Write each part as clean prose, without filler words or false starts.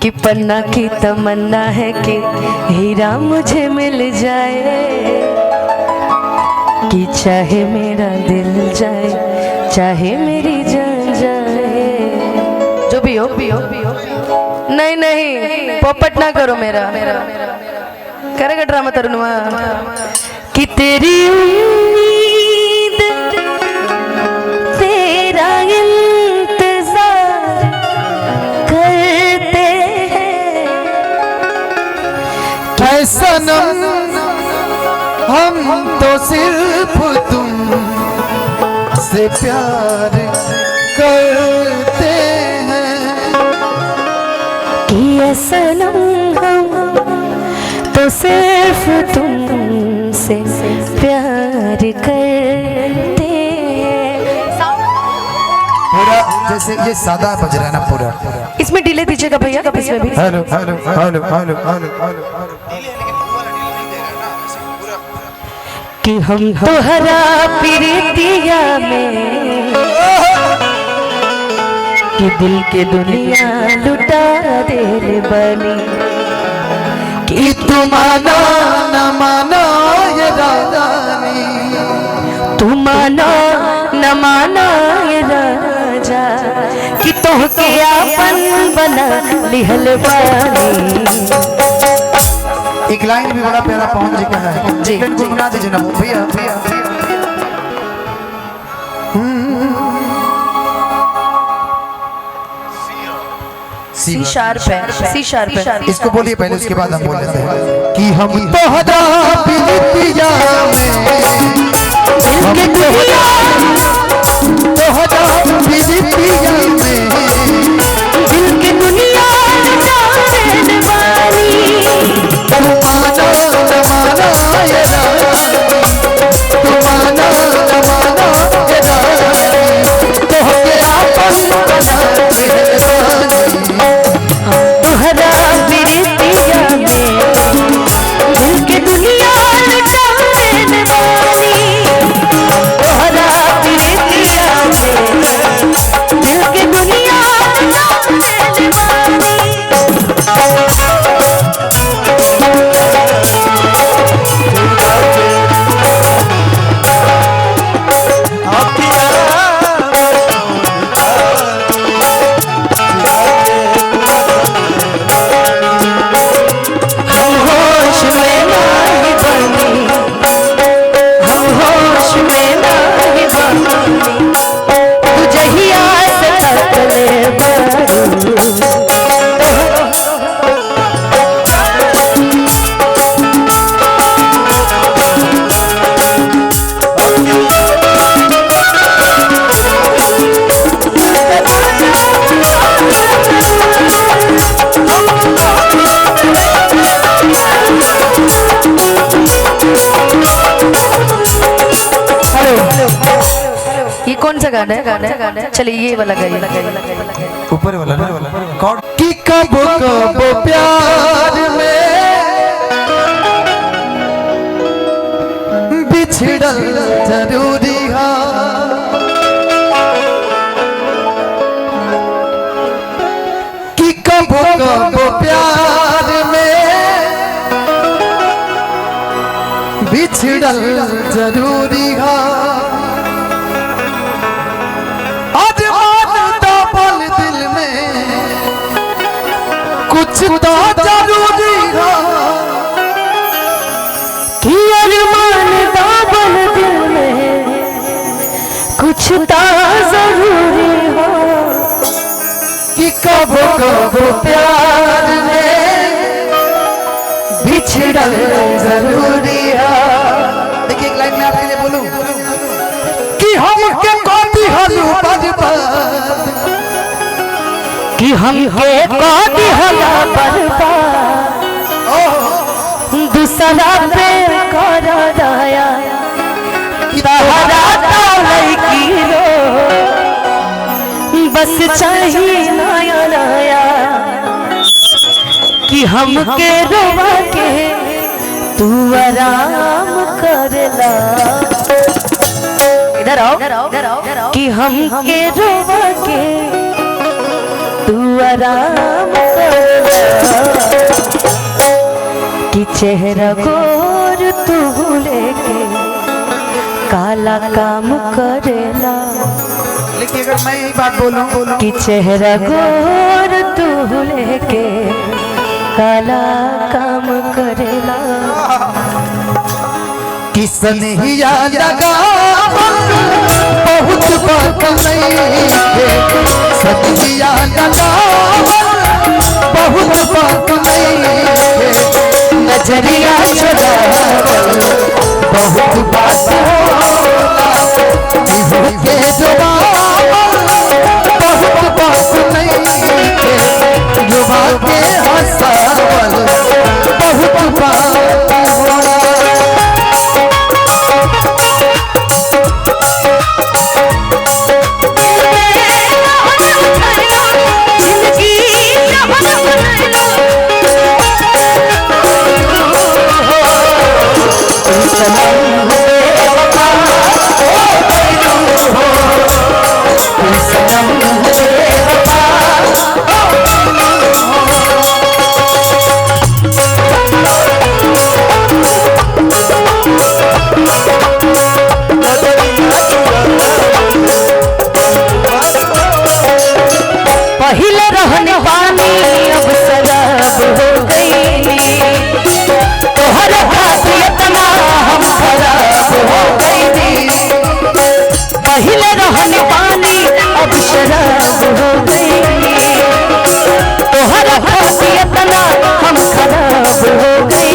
कि पन्ना की तमन्ना है कि हीरा मुझे मिल जाए, कि चाहे मेरा दिल जाए चाहे मेरी जान जाए, जो भी हो नहीं नहीं पोपट ना करो मेरा करेगा ड्रामा तरुणवा कि तेरी उम्मीद तेरा इंतजार करते हैं ऐ सनम हम तो सिर्फ तुम से प्यार करते हैं कि ऐ सनम हम तो सिर्फ तुमसे प्यार करते हैं। पूरा जैसे ये सादा बज रहा है ना पूरा, इसमें डिले दीजिएगा भैया, इसमें भी hello hello hello hello hello कि हम तोहरा प्रीतिया में कि दिल के दुनिया लुटा दे बनी, कि तुम मानो न मानो ये रानी, तुम मानो न मानो ये राजा, कि तोहके आपन बना लिहल बानी। एक लाइन भी बड़ा प्यारा पवन जी का है जी, गुनगुना दीजिए ना भैया भैया। सी शार्प है, सी शार्प है, इसको बोलिए पहले उसके बाद हम बोल लेते हैं कि हम तोहरा प्रीतिया में तोहरा प्रीतिया में दिल की दुनिया जाने वाली, तुम मानो न मानो ये रानी, तुम मानो न मानो ये रानी, तोहके आपन बना ले तोहरा प्रीतिया में दिल की दुनिया जाने वाली, तोहरा प्रीतिया में दिल की दुनिया जाने वाली। ये कौन सा गाना है? चलिए ये वाला गाइए, ऊपर वाला ना कौन कि कब कब प्यार में बिछड़ल जरूरी है, कि कब कब प्यार में बिछड़ल जरूरी है, कुछ तो जरूरी है, कि अरमान दाबल दिल में कुछ तो जरूरी हो, कि कब कब प्यार में बिछड़ल जरूरी है। देखिए एक लाइन में आपके लिए बोलूं कि हम के कोटी हलू बर्बाद, कि हम के कोटी हला बर्बाद, दूसरा पे कर दया तहरा लड़की रो, बस चाहिए नया नया, कि हम के रोवा के तू आराम करला, इधर आओ, कि हम के रोवा के तू आराम कर कि चेहरा गोर तू लेके काला काम करेला। लेकिन अगर मैं यही बात बोलूं कि चेहरा गोर तू लेके काला काम करेला। किसन ही लगा बहुत बात नहीं है, सतिया लगा बहुत बात नहीं है, नजरिया चुरावल बहुत बात होला, दिल के जवाब बहुत बात नहीं है, जुबा के हंसावल बहुत बात होला। पहले रहने वाली अब शराब हो गई, तोहर खासियतना हम खराब हो गई। पहले रहने वाली अब शराब हो गई, तोहर खासियतना हम खराब हो गई।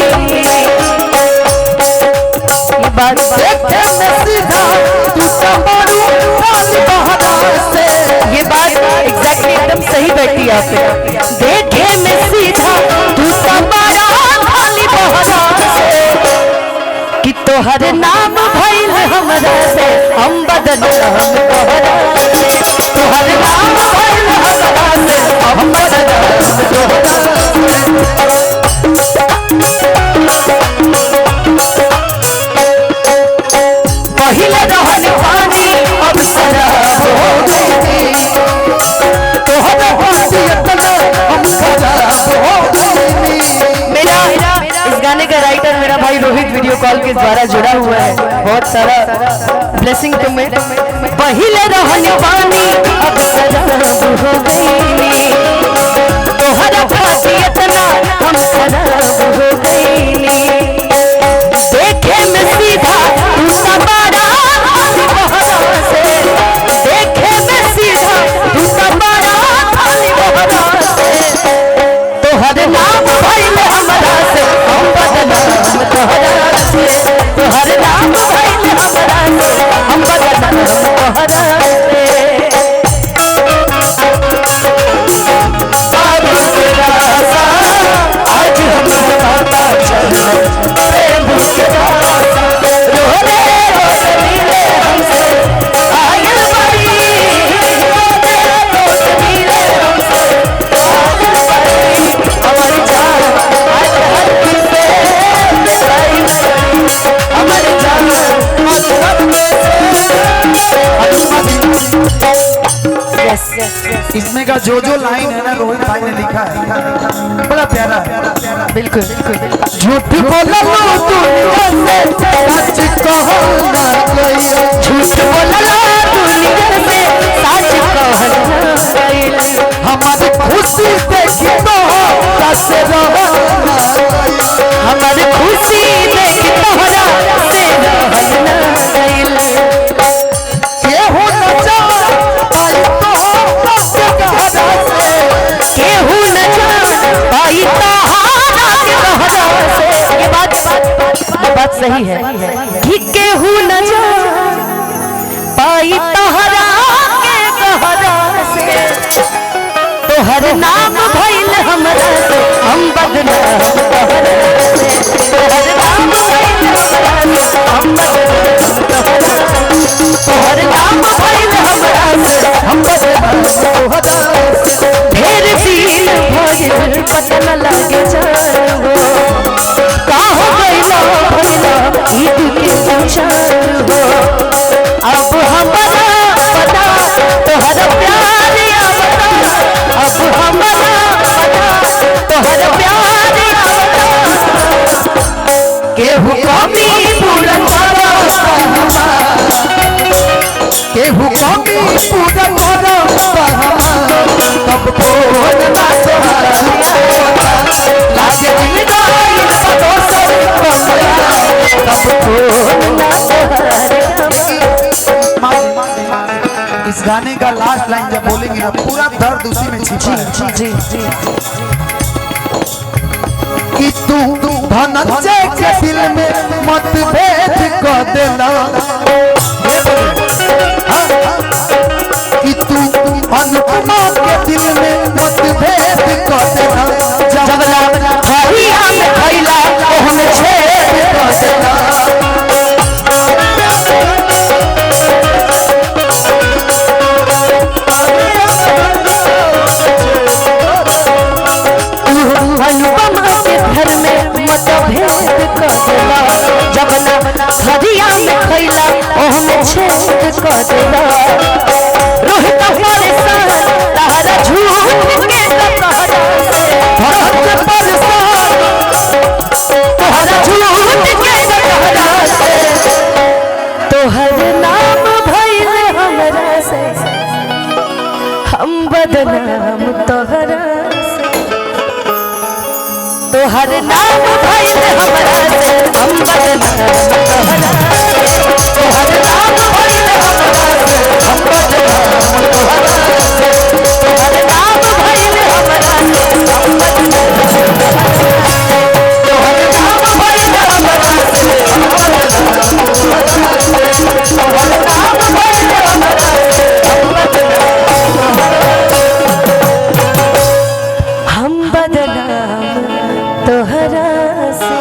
ये बात देखे में सीधा तू संभालू पाल बहादुर से, ये बात एग्जैक्टली एकदम सही बैठी आप पे। देखे में सीधा तू समारा खाली बहरा से, कि तोहर नाम भइल हमरा से हम बदल हम तोहरा से। तोहर नाम भइल हमरा से हम बदल हम तोहरा से। पहले रहन पानी अब शराब हो गई, तोहर खासियतना हम खराब हो गई। मेरा इस गाने का राइटर मेरा भाई रोहित वीडियो कॉल के द्वारा जुड़ा हुआ है, बहुत सारा ब्लेसिंग तुम्हें। पहले रहन पानी अब शराब हो गई, तोहर खासियतना हम खराब हो गई। देखे में सीधा तू समारा खाली बहरा से, देखे में सीधा तू समारा खाली बहरा से। तोहर नाम भइल हमरा से हम बदनाम तोहरा से, तोहर नाम भइल हमरा से हम बदनाम तोहरा से। आज हम पता चला प्रेम के रास्ता, रोले रोले मिले हमसे आयल बड़ी, रोले रोले मिले हमसे आयल बड़ी। हमारी जान आज हर किसे मिलाई गई, हमारी जान आज हर किसे। इसमें का जो लाइन है ना रोहित भाई ने लिखा है बड़ा प्यारा है। बिल्कुल बिल्कुल। झूठ बोला दुनिया से सच कहो ना कोई, झूठ बोलला दुनिया से सच कहना गइल, हमारी खुशी देखी तो कैसे रहना, हमारी खुशी देख तोहरा से रहना गइल। केहू न जान पाई तो कैसे कहना से, केहू न जान पाई तोहरा के कहरा से। ये बात सही है कि केहू न जान पाई तोहरा के कहरा से। तोहर नाम भइल हमरा से हम बदनाम तोहरा से, तोहर नाम भइल हमरा से हम बदनाम तोहरा से। तोहर नाम भइल हमरा से हम बदनाम तोहरा से। ढेर दिन भइल पता न लागे जानो, का हो गइला भइला ई के संसार हो। अब हमरा पता तोहरा प्यार या बता, अब हमरा पता फूल ना तोहरे इस गाने का लास्ट लाइन जब बोलेंगे ना पूरा दर्द उसी में छिपा है। जी जी कि तू धनंजय के दिल में मतभेद कर देना, कि तू अनुपमा के दिल में मतभेद कर देना, जबला हरिया में खैला ओहमे छेद कर देना। अनुपमा के घर में मतभेद कर देना, जबला हरिया में खैला ओहमे छेद कर देना। रोहित परेशान तहरा झूठ के कहरा से, भरत परेशान तोहरा झूठ के कहरा से, तोहर नाम भइल हमरा से, हम बदनाम तोहरा से। तोहर नाम भइल हमरा से, हम बदनाम तोहरा से। तोहर नाम भइल हमरा से, हम बदनाम तोहरा से। तोहर नाम भइल हमरा से, हम बदनाम तोहरा से। तोहर नाम भइल हमरा से, हम बदनाम तोहरा से। तोहर नाम भइल हमरा से, हम बदनाम तोहरा से। हम बदनाम तोहरा से।